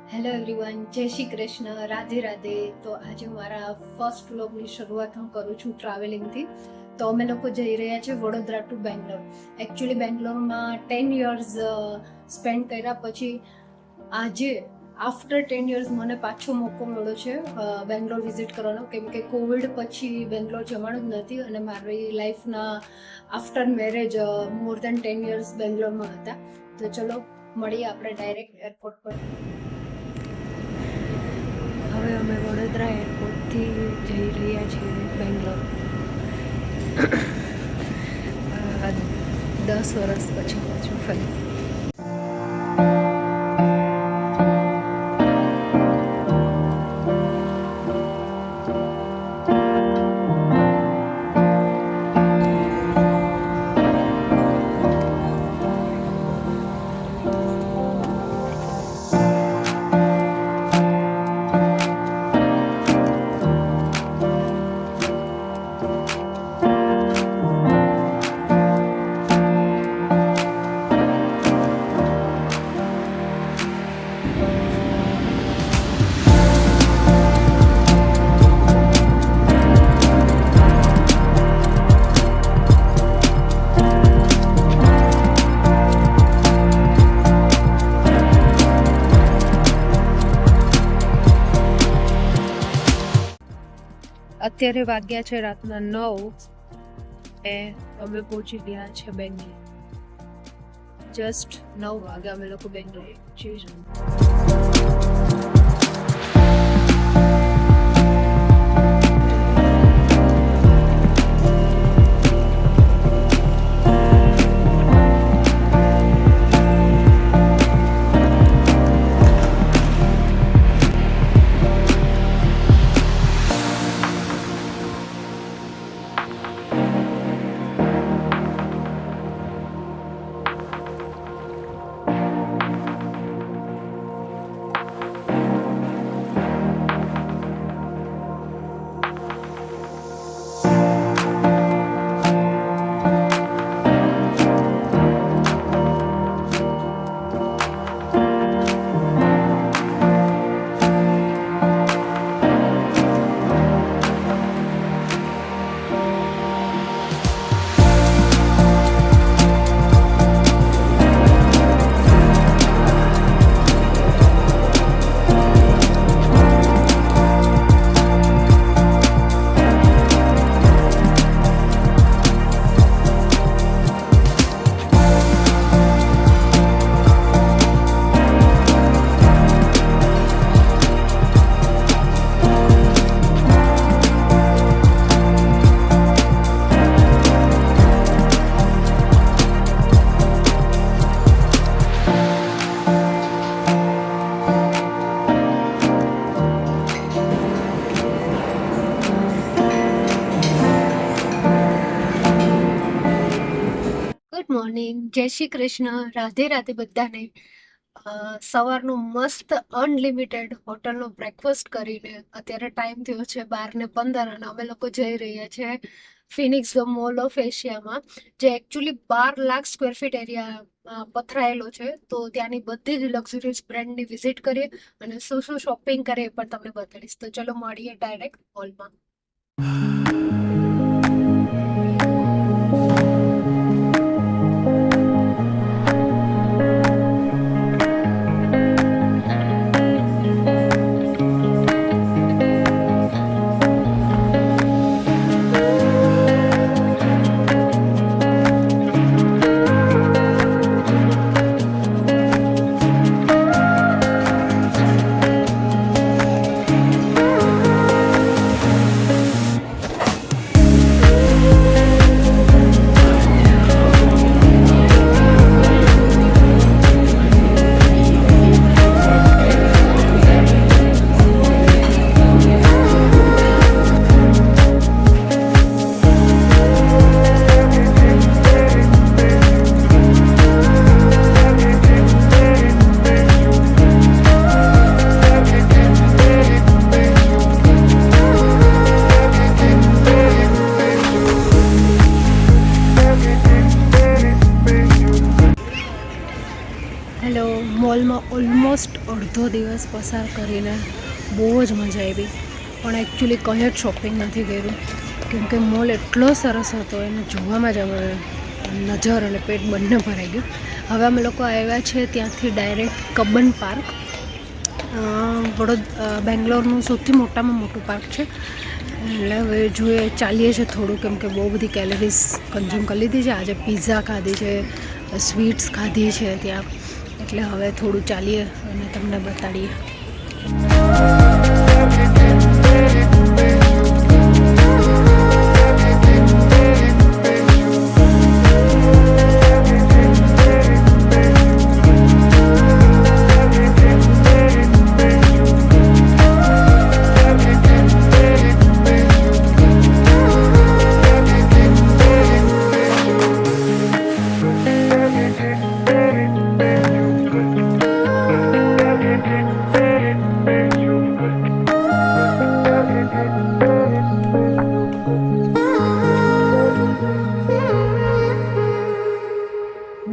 Hello everyone, જય શ્રી કૃષ્ણ, રાધે રાધે. તો આજે મારા ફર્સ્ટ વ્લોગની શરૂઆત હું કરું છું ટ્રાવેલિંગથી. તો અમે લોકો જઈ રહ્યા છીએ વડોદરા ટુ બેંગ્લોર. એકચ્યુઅલી બેંગ્લોરમાં 10 યર્સ સ્પેન્ડ કર્યા પછી આજે આફ્ટર 10 યર્સ મને પાછો મોકો મળ્યો છે બેંગ્લોર વિઝિટ કરવાનો, કેમ કે કોવિડ પછી બેંગ્લોર જવાનું જ નથી અને મારી લાઈફના આફ્ટર મેરેજ મોર દેન 10 યર્સ બેંગ્લોરમાં હતા. તો ચલો મળીએ આપણે ડાયરેક્ટ એરપોર્ટ પર. હવે અમે વડોદરા એરપોર્ટથી જઈ રહ્યા છીએ બેંગ્લોર. 10 વર્ષ પછી પાછું ફરી. અત્યારે વાગ્યા છે રાતના 9 એ અમે પહોંચી ગયા છે બેંગ્લોર. જસ્ટ 9 વાગ્યા અમે લોકો બેંગ્લોર પહોંચી છીએ. ગુડ મોર્નિંગ, જય શ્રી કૃષ્ણ, રાધે રાધે બધાને. સવારનું મસ્ત અનલિમિટેડ હોટલનો બ્રેકફાસ્ટ કરીને અત્યારે ટાઈમ થયો છે 12:15 અને અમે લોકો જઈ રહ્યા છે ફિનિક્સ ધ મોલ ઓફ એશિયામાં, જે actually 12 lakh square feet area પથરાયેલો છે. તો ત્યાંની બધી જ લક્ઝરીઝ બ્રાન્ડની વિઝિટ કરીએ અને શું શું શોપિંગ કરીએ એ પણ તમને બતાડીશ. તો ચલો મળીએ ડાયરેક્ટ મોલમાં. ઓલમોસ્ટ અડધો દિવસ પસાર કરીને બહુ જ મજા આવી, પણ એકચ્યુઅલી કંઈ જ શોપિંગ નથી કર્યું કેમકે મોલ એટલો સરસ હતો, એને જોવામાં જ અમે નજર અને પેટ બંને ભરાઈ ગયું. હવે અમે લોકો આવ્યા છે ત્યાંથી ડાયરેક્ટ કબ્બન પાર્ક. બેંગ્લોરનું સૌથી મોટામાં મોટું પાર્ક છે. એટલે હવે જોઈએ, ચાલીએ છીએ થોડું કેમ કે બહુ બધી કેલરીઝ કન્ઝ્યુમ કરી લીધી છે. આજે પિઝા ખાધી છે, સ્વીટ્સ ખાધી છે ત્યાં, એટલે હવે થોડું ચાલીએ અને તમને બતાડીએ.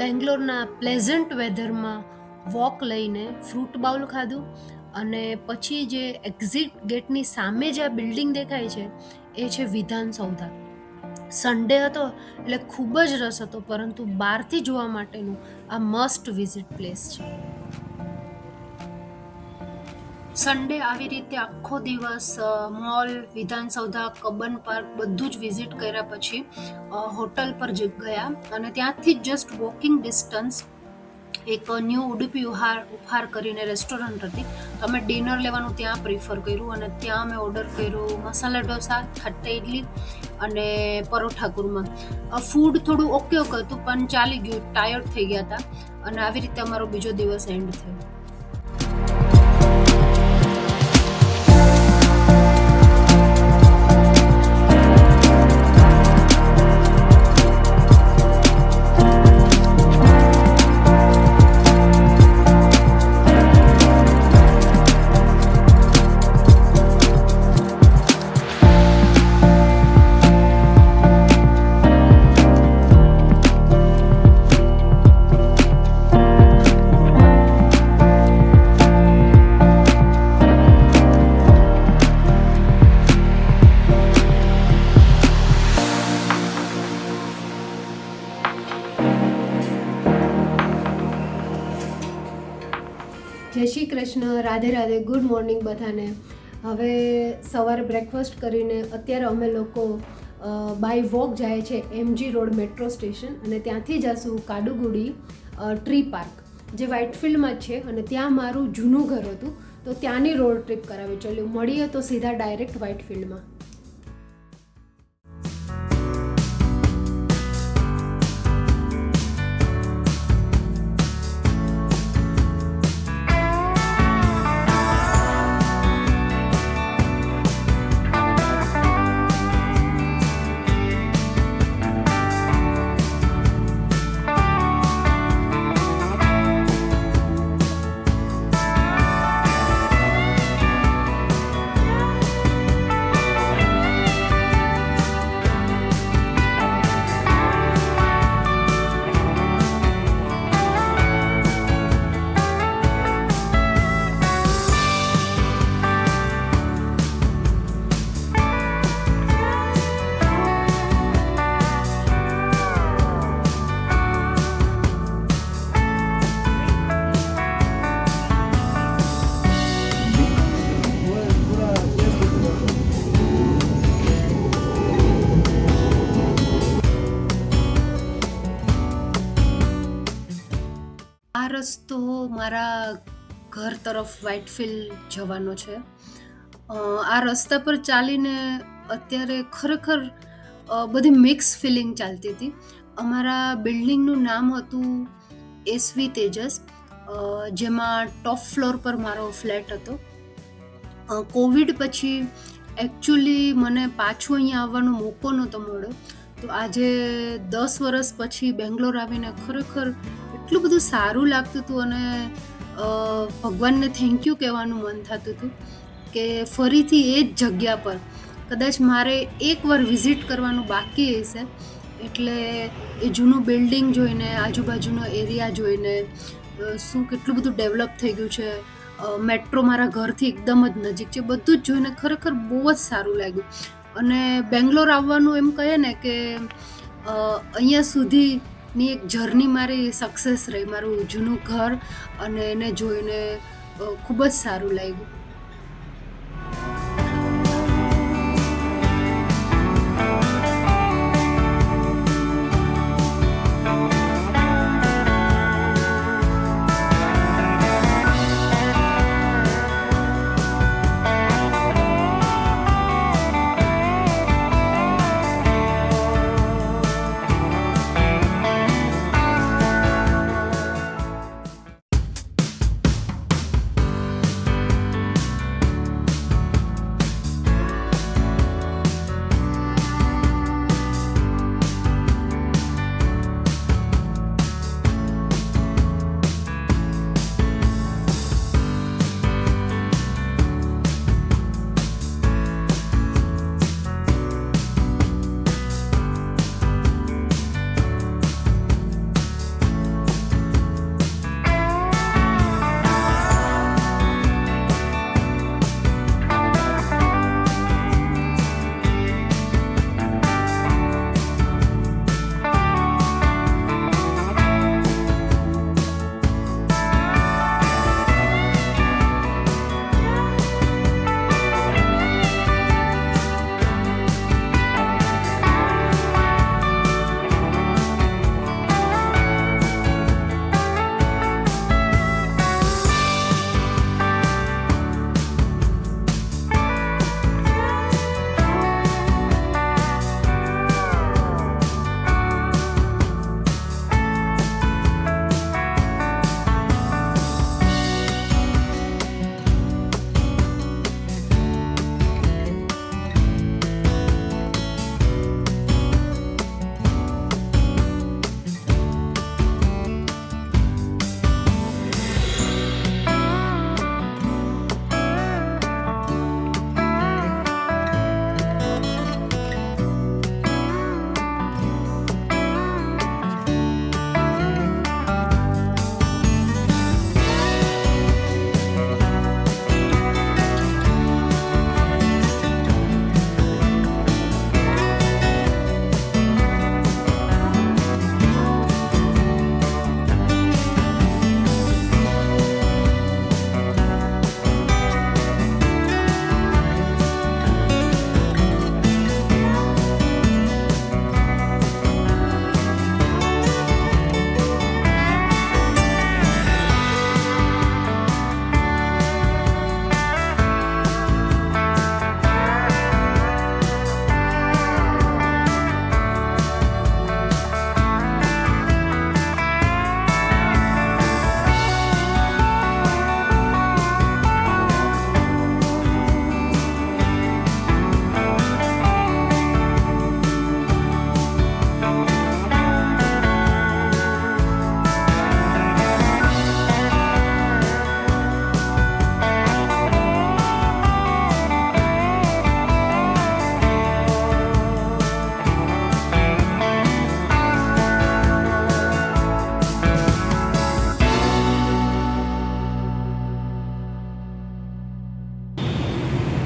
બેંગ્લોરના પ્લેઝન્ટ વેધરમાં વોક લઈને ફ્રૂટ બાઉલ ખાધું અને પછી જે એક્ઝિટ ગેટની સામે જે આ બિલ્ડિંગ દેખાય છે એ છે વિધાનસૌધા. સન્ડે હતો એટલે ખૂબ જ રસ હતો, પરંતુ બહારથી જોવા માટેનું આ મસ્ટ વિઝિટ પ્લેસ છે. સન્ડે આવી રીતે આખો દિવસ મોલ, વિધાનસૌધા, કબ્બન પાર્ક બધું જ વિઝિટ કર્યા પછી હોટલ પર ગયા અને ત્યાંથી જસ્ટ વોકિંગ ડિસ્ટન્સ એક ન્યૂ ઉડુપી ઉપહાર કરીને રેસ્ટોરન્ટ હતી, તો અમે ડિનર લેવાનું ત્યાં પ્રિફર કર્યું અને ત્યાં અમે ઓર્ડર કર્યું મસાલા ઢોસા, ખટ્ટા ઇડલી અને પરોઠા કુરમા. ફૂડ થોડું ઓકે હતું પણ ચાલી ગયું, ટાયર્ડ થઈ ગયા હતા અને આવી રીતે અમારો બીજો દિવસ એન્ડ થયો. જય શ્રી કૃષ્ણ, રાધે રાધે, ગુડ મોર્નિંગ બધાને. હવે સવારે બ્રેકફાસ્ટ કરીને અત્યારે અમે લોકો બાય વોક જાય છે MG રોડ મેટ્રો સ્ટેશન અને ત્યાંથી જશું કાડુગુડી ટ્રી પાર્ક, જે વ્હાઇટફિલ્ડમાં જ છે અને ત્યાં મારું જૂનું ઘર હતું, તો ત્યાંની રોડ ટ્રીપ કરાવી. ચલો મળીએ તો સીધા ડાયરેક્ટ વ્હાઇટફિલ્ડમાં. આ રસ્તો મારા ઘર તરફ વ્હાઇટફિલ્ડ જવાનો છે. આ રસ્તા પર ચાલીને અત્યારે ખરેખર બધી મિક્સ ફિલિંગ ચાલતી હતી. અમારા બિલ્ડિંગનું નામ હતું SV તેજસ, જેમાં ટોપ ફ્લોર પર મારો ફ્લેટ હતો. કોવિડ પછી એકચ્યુઅલી મને પાછું અહીંયા આવવાનો મોકો નહોતો મળ્યો, તો આજે 10 વર્ષ પછી બેંગ્લોર આવીને ખરેખર એટલું બધું સારું લાગતું હતું અને ભગવાનને થેન્ક યુ કહેવાનું મન થતું હતું કે ફરીથી એ જ જગ્યા પર કદાચ મારે એકવાર વિઝિટ કરવાનું બાકી હશે. એટલે એ જૂનું બિલ્ડિંગ જોઈને, આજુબાજુનો એરિયા જોઈને, શું કેટલું બધું ડેવલપ થઈ ગયું છે. મેટ્રો મારા ઘરથી એકદમ જ નજીક છે. બધું જ જોઈને ખરેખર બહુ જ સારું લાગ્યું. અને બેંગ્લોર આવવાનું એમ કહીએ ને કે અહીંયા સુધીની એક જર્ની મારી સક્સેસ રહી. મારું જૂનું ઘર અને એને જોઈને ખૂબ જ સારું લાગ્યું.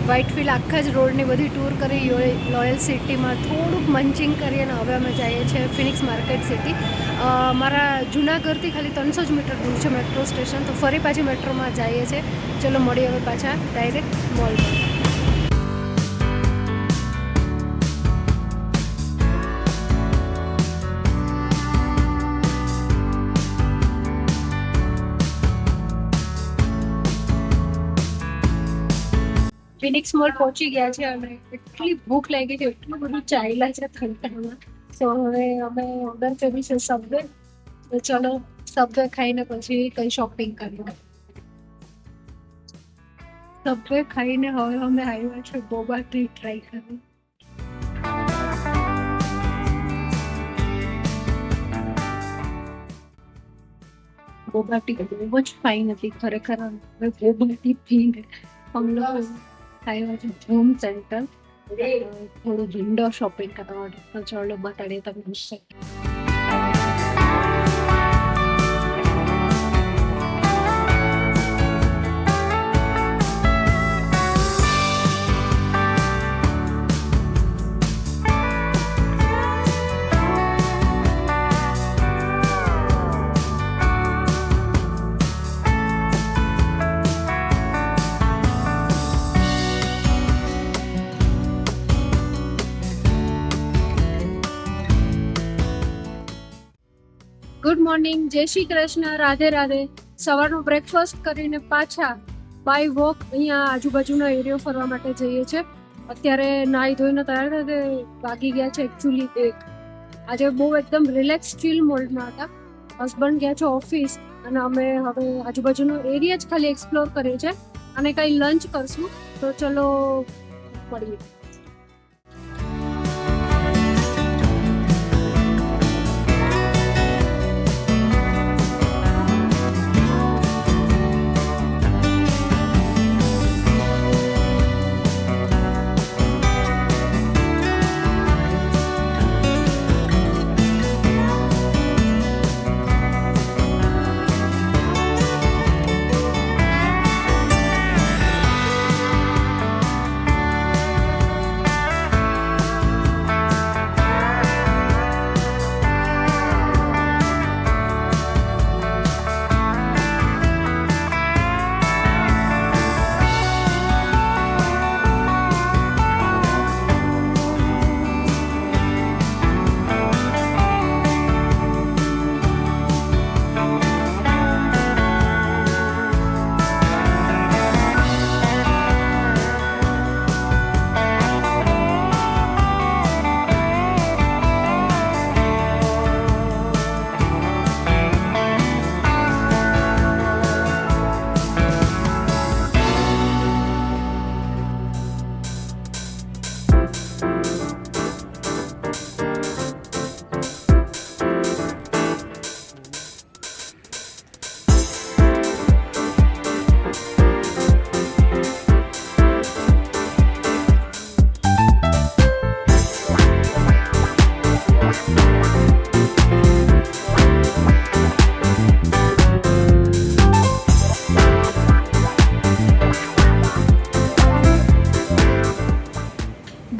વ્હાઇટફિલ્ડ આખા જ રોડની બધી ટૂર કરી, લોયલ સિટીમાં થોડુંક મંચિંગ કરી અને હવે અમે જઈએ છીએ ફિનિક્સ માર્કેટ સિટી. મારા જૂના ઘરથી ખાલી 300 જ મીટર દૂર છે મેટ્રો સ્ટેશન. તો ફરી પાછી મેટ્રોમાં જઈએ છીએ. ચલો મળીએ હવે પાછા ડાયરેક્ટ મોલમાં. ફિનિક્સ મોલ પહોંચી ગયા છે અને એટલી ભૂખ લાગી છે, એટલું બધું ચાલ્યા છે ઠંડામાં. સો હવે અમે ઓર્ડર કર્યું છે સબવે. તો ચલો સબવે ખાઈને પછી કઈ શોપિંગ કરીએ. સબવે ખાઈને હવે અમે આવ્યા છે બોબા ટી ટ્રાય કરી. બોબા ટી બહુ જ ફાઇન હતી ખરેખર. હવે બોબા ટી પીને हम लोग આવ્યા છે હોમ સેન્ટર થોડું વિન્ડો શોપિંગ કરવા માટે. તો ચલો બતાડીએ તમને. મોર્નિંગ, જય શ્રી કૃષ્ણ, રાધે રાધે. સવારનું બ્રેકફાસ્ટ કરીને પાછા બાય વોક અહીંયા આજુબાજુનો એરિયો ફરવા માટે જઈએ છીએ. અત્યારે નાહી ધોઈને તૈયાર થઈને વાગી ગયા છે એકચ્યુઅલી 1. આજે બહુ એકદમ રિલેક્સ ચીલ મોડમાં હતા. હસબન્ડ ગયા છે ઓફિસ અને અમે હવે આજુબાજુનો એરિયા જ ખાલી એક્સપ્લોર કરીએ છીએ અને કંઈ લંચ કરશું. તો ચલો મળીએ.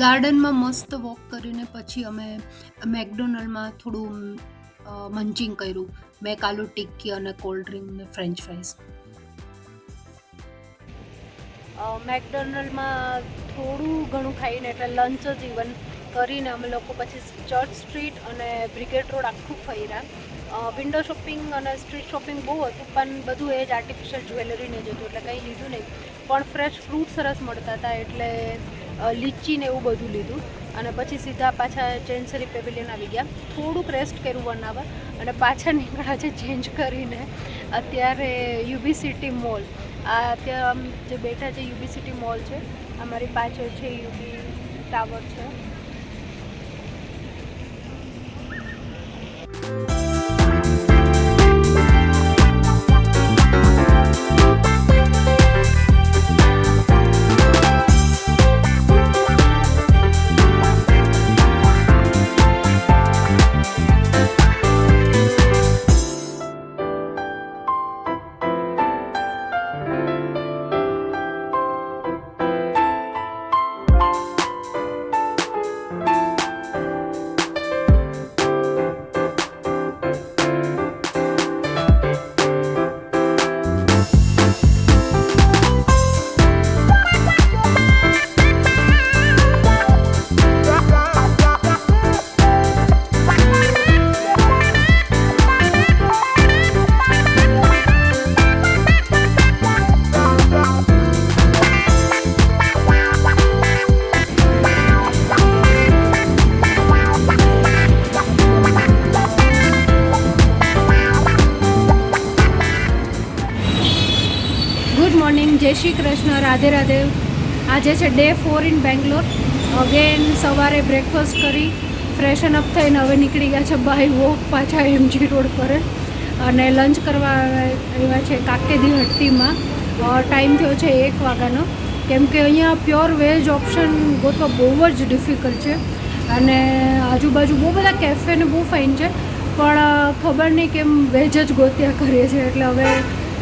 ગાર્ડનમાં મસ્ત વોક કરીને પછી અમે મેકડોનલ્ડમાં થોડું મંચિંગ કર્યું. મેક આલુ ટિક્કી અને કોલ્ડ ડ્રિંક ને ફ્રેન્ચ ફ્રાઈઝ. મેકડોનલ્ડમાં થોડું ઘણું ખાઈને એટલે લંચ જ ઇવન કરીને અમે લોકો પછી ચર્ચ સ્ટ્રીટ અને બ્રિગેડ રોડ આખું ફર્યા. વિન્ડો શોપિંગ અને સ્ટ્રીટ શોપિંગ બહુ હતું પણ બધું એ જ આર્ટિફિશિયલ જ્વેલરીને જ હતું એટલે કંઈ લીધું નહીં. પણ ફ્રેશ ફ્રૂટ સરસ મળતા હતા એટલે લીચી ને એવું બધું લીધું અને પછી સીધા પાછા ચેન્સરી પેવેલિયન આવી ગયા. થોડુંક રેસ્ટ કર્યું 1 hour અને પાછા નીકળ્યા છે ચેન્જ કરીને. અત્યારે યુબી સિટી મોલ અત્યારે આમ જે બેઠા છે યુબી સિટી મોલ છે. અમારી પાછળ છે યુબી ટાવર છે. જય શ્રી કૃષ્ણ, રાધે રાધે. આજે છે ડે 4 ઇન બેંગ્લોર. અગેન સવારે બ્રેકફાસ્ટ કરી ફ્રેશન અપ થઈને હવે નીકળી ગયા છે બાય વોક પાછા એમજી રોડ પર અને લંચ કરવા આવ્યા છે કાકેદી હટ્ટીમાં. ટાઈમ થયો છે 1 વાગ્યાનો કેમ કે અહીંયા પ્યોર વેજ ઓપ્શન ગોતવા બહુ જ ડિફિકલ્ટ છે અને આજુબાજુ બહુ બધા કેફે ને બહુ ફાઇન છે પણ ખબર નહીં કેમ વેજ જ ગોત્યા કરીએ છીએ. એટલે હવે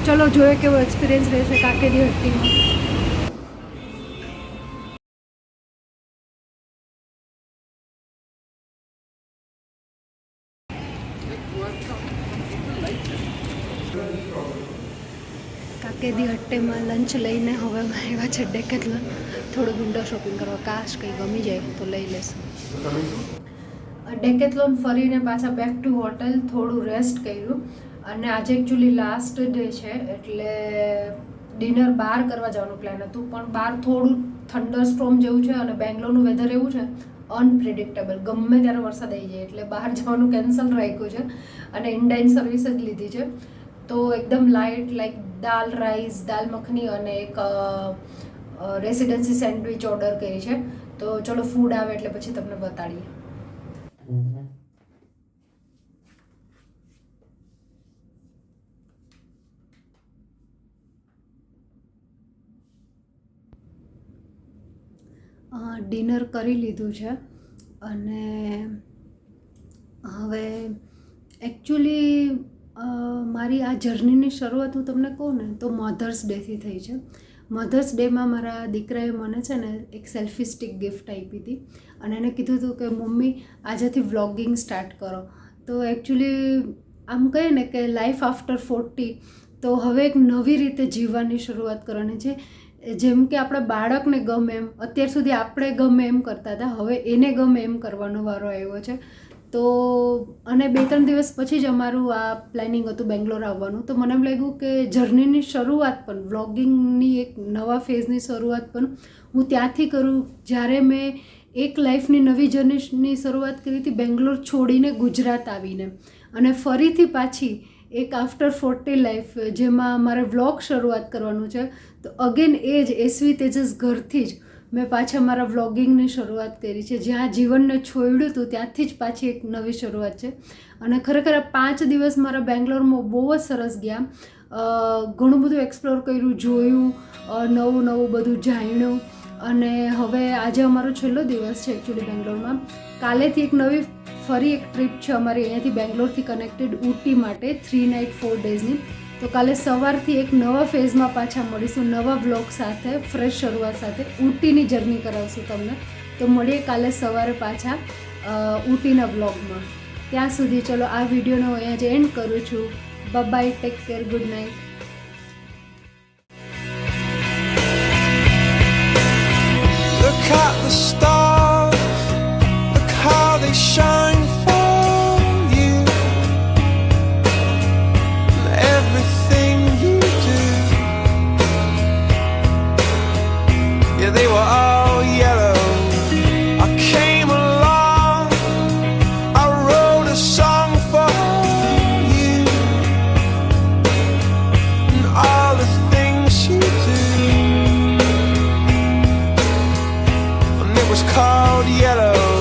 ચલો જોઈએ કેવો એક્સપિરિયન્સ રહેશે કાકેદી હટ્ટીમાં. કાકેદી હટ્ટીમાં લંચ લઈને હવે અમે આવ્યા છે ડેકેથલોન થોડું વિન્ડો શોપિંગ કરવા. કાશ કંઈ ગમી જાય તો લઈ લેશું. ડેકેથલોન ફરીને પાછા બેક ટુ હોટલ, થોડું રેસ્ટ કર્યું અને આજે એકચ્યુઅલી લાસ્ટ ડે છે એટલે ડિનર બહાર કરવા જવાનું પ્લાન હતું, પણ બહાર થોડું થંડર સ્ટોર્મ જેવું છે અને બેંગ્લોરનું વેધર એવું છે અનપ્રિડિક્ટેબલ, ગમે ત્યારે વરસાદ આવી જાય એટલે બહાર જવાનું કેન્સલ રાખ્યું છે અને ઇનડાઇન સર્વિસ જ લીધી છે. તો એકદમ લાઇટ લાઈક દાલ રાઈસ, દાલ મખની અને એક રેસિડેન્સી સેન્ડવિચ ઓર્ડર કરી છે. તો ચલો ફૂડ આવે એટલે પછી તમને બતાડીએ. ડિનર કરી લીધું છે અને હવે એકચ્યુઅલી મારી આ જર્નીની શરૂઆત હું તમને કહું ને તો મધર્સ ડેથી થઈ છે. મધર્સ ડેમાં મારા દીકરાએ મને છે ને એક સેલ્ફી સ્ટિક ગિફ્ટ આપી હતી અને એને કીધું હતું કે મમ્મી આજેથી વ્લોગિંગ સ્ટાર્ટ કરો. તો એકચ્યુઅલી આમ કહીએ ને કે લાઈફ આફ્ટર 40, તો હવે એક નવી રીતે જીવવાની શરૂઆત કરવાની છે. જેમ કે આપણા બાળકને ગમે એમ, અત્યાર સુધી આપણે ગમે એમ કરતા હતા, હવે એને ગમે એમ કરવાનો વારો આવ્યો છે. તો અને 2-3 દિવસ પછી જ અમારું આ પ્લાનિંગ હતું બેંગ્લોર આવવાનું. તો મને એમ લાગ્યું કે જર્નીની શરૂઆત પણ, વ્લોગિંગની એક નવા ફેઝની શરૂઆત પણ હું ત્યાંથી કરું જ્યારે મેં એક લાઈફની નવી જર્નીની શરૂઆત કરી હતી બેંગ્લોર છોડીને ગુજરાત આવીને, અને ફરીથી પાછી એક આફ્ટર 40 લાઈફ જેમાં મારે વ્લોગ શરૂઆત કરવાનું છે. તો અગેન એ જ એસવી તેજસ ઘરથી જ મેં પાછા મારા વ્લોગિંગની શરૂઆત કરી છે. જ્યાં જીવનને છોડ્યું હતું ત્યાંથી જ પાછી એક નવી શરૂઆત છે. અને ખરેખર આ 5 દિવસ મારા બેંગ્લોરમાં બહુ જ સરસ ગયા. ઘણું બધું એક્સપ્લોર કર્યું, જોયું, નવું નવું બધું જાણ્યું. અને હવે આજે અમારો છેલ્લો દિવસ છે એકચ્યુઅલી બેંગ્લોરમાં. કાલેથી એક નવી ફરી એક ટ્રીપ છે અમારી અહીંયાથી બેંગ્લોરથી કનેક્ટેડ ઊટી માટે 3 નાઇટ 4 ડેઝની. તો કાલે સવારથી એક નવા ફેઝમાં પાછા મળીશું, નવા વ્લોગ સાથે, ફ્રેશ શરૂઆત સાથે. ઊટીની જર્ની કરાવશું તમને. તો મળીએ કાલે સવારે પાછા ઊટીના વ્લોગમાં. ત્યાં સુધી ચલો આ વિડીયોનો અહીંયા જ એન્ડ કરું છું. Bye, take care, good night. Look at the stars, look how they shine for you. And everything you do, yeah, they were all yellow. I came along, I wrote a song for you. And all the things you do, it was called yellow.